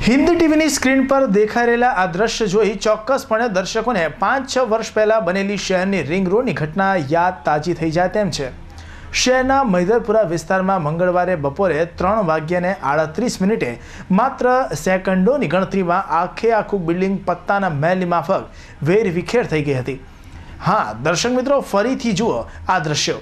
Hindi TV screen पर देखाई रहेला आ दृश्य जोई चौक्कसपणे दर्शकोने 5-6 वर्ष पहला बनेली शहरनी रिंग रोडनी घटना याद ताजी थई जाय तेम छे। शहरना मैदरपुरा विस्तारमां मंगळवारे बपोरे 3:38 मात्र सेकंडोनी गणतरीमां आखुं बिल्डिंग पत्ताना महलनी माफक वेरविखेर थई गई हती। हाँ दर्शक मित्रों, फरीथी जुओ आ दृश्यो।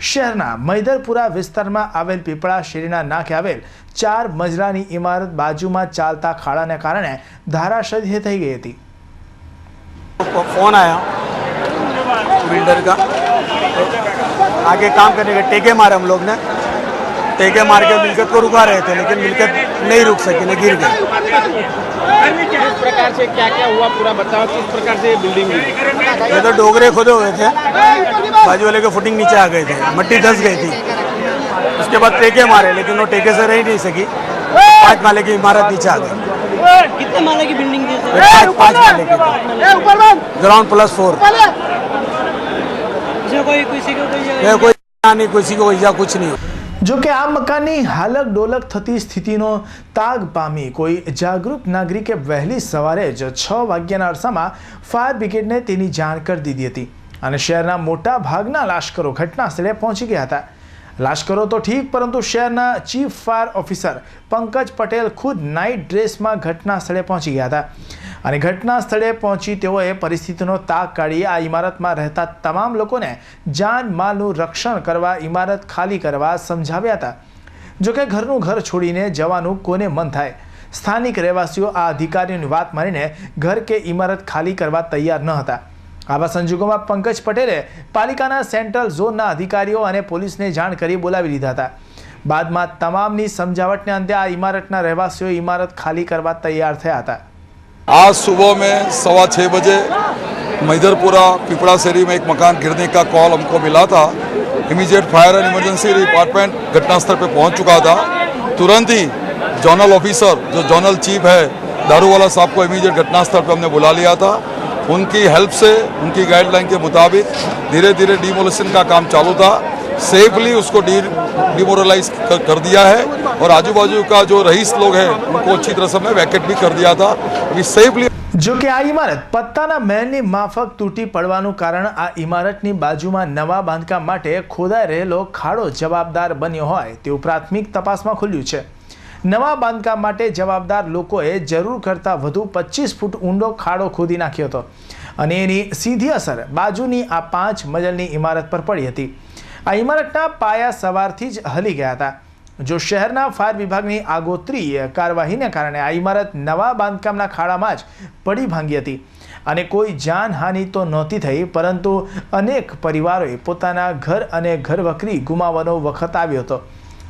शहरना मैदरपुरा विस्तारमां आवेल पीपळा शेरीना नाके आवेल 4 मजलानी इमारत बाजुमां चालता खाड़ाने कारणे धाराशायी थई गई थी। फोन आया बिल्डर का, आगे काम करने के टेके मारे हम लोग ने, टेके मार के मिलकत को रुका रहे थे, लेकिन मिलकत नहीं रुक सकी, न गिर गई। किस प्रकार से क्या हुआ पूरा बताओ, किस प्रकार से बिल्डिंग हुई? ये तो डोगरे खोदे हुए थे, बाजू वाले के फुटिंग नीचे आ गए थे, मट्टी धंस गई थी। उसके बाद टेके मारे, लेकिन वो टेके से रह नहीं सकी, 5 माले की इमारत नीचे आ गई। कितने माले की बिल्डिंग थी? 5 माले की, ग्राउंड +4। कोई किसी को इजा कुछ नहीं। जो कि आ मकाननी हालक डोलक थती स्थितिनो ताग पामी कोई जागरूक नागरिके वहेली सवारे ज 6 वाग्याना अरसामां फायर ब्रिगेडने तेनी जाण कर दीधी हती अने शहेरना मोटा भागना लाश्करो घटना स्थळे पहोंची गया हता। लाश्करो तो ठीक, परंतु शहरना chief fire officer Pankaj Patel खुद नाइट ड्रेसमां घटना स्थळे पहोंची गया हता અને ઘટના સ્થળે પહોંચી તેઓએ પરિસ્થિતિનો તાગ કાઢી આ ઇમારતમાં રહેતા તમામ લોકોને જાનમાલનું રક્ષણ કરવા ઇમારત ખાલી કરવા સમજાવ્યા હતા। જોકે ઘરનું ઘર છોડીને જવાનું કોને મન થાય। સ્થાનિક રહેવાસીઓ આ અધિકારીઓની વાત માનીને ઘર કે ઇમારત ખાલી કરવા તૈયાર ન હતા। આવા સંજોગોમાં પંકજ પટેલે પાલિકાના સેન્ટ્રલ ઝોનના અધિકારીઓ અને પોલીસને જાણ કરી બોલાવી લીધા હતા। બાદમાં તમામની સમજાવટને અંતે આ ઇમારતના રહેવાસીઓ ઇમારત ખાલી કરવા તૈયાર થયા હતા। आज सुबह में 6:15 बजे मैदरपुरा पिपड़ा शेरी में एक मकान गिरने का कॉल हमको मिला था। Immediate fire and emergency department घटनास्थल पर पहुंच चुका था। तुरंत ही जोनल ऑफिसर जो जोनल चीफ है दारूवाला साहब को इमीडिएट घटनास्थल पर हमने बुला लिया था। उनकी हेल्प से, उनकी गाइडलाइन के मुताबिक धीरे धीरे डिमोलिशन का काम चालू था। सेफली उसको डिमोरलाइज कर दिया है और आजू बाजू का जो रईस लोग हैं उनको अच्छी तरह से हमने वैकेट भी कर दिया था। अभी सेफली जो कि आ इमारत पत्ताना महलनी माफक तूटी पड़वानुं कारण आ इमारतनी बाजुमां नवा बांधकाम माटे खोदाई रहेलो खाड़ो जवाबदार बन्यो होय तेवुं प्राथमिक तपासमां खुल्युं छे। नवा बांधकाम माटे जवाबदार लोकोए जरूर करता वधु 25 फूट ऊंडो खाड़ो खोदी नाख्यो हतो अने एनी सीधी असर बाजुनी आ 5 मजलनी इमारत पर पड़ी हती। आ इमारतना पाया सवारथी ज हली गया था। जो शहरना फायर विभागनी आगोतरी कार्यवाहीने कारणे आ इमारत नवा बांधकामना खाड़ामां ज पड़ी भांगी हती अने कोई जानहानि तो नहोती थई, परंतु अनेक परिवारोए पोताना घर अने घरवकरी गुमावવાનો वखत આવ્યો હતો।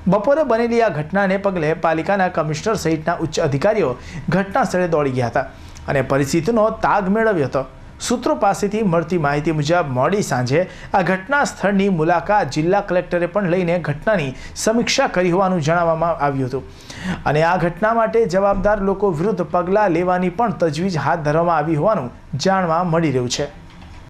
बपोरे बनेली आ घटनाने पगले पालिकाना कमिश्नर सहितना उच्च अधिकारीओ घटनास्थळे दौड़ी गया हता अने परिस्थितिनो ताग मेळव्यो હતો। सूत्रों पासेथी मळती माहिती मुजब मोडी सांजे आ घटना स्थळनी मुलाकात जिल्ला कलेक्टरे पण लईने घटनानी समीक्षा करी होवानुं जणाववामां આવ્યું હતું અને આ ઘટના માટે જવાબદાર લોકો વિરુદ્ધ પગલાં લેવાની પણ તજવીજ હાથ ધરવામાં આવી હોવાનું જાણવા મળી રહ્યું છે।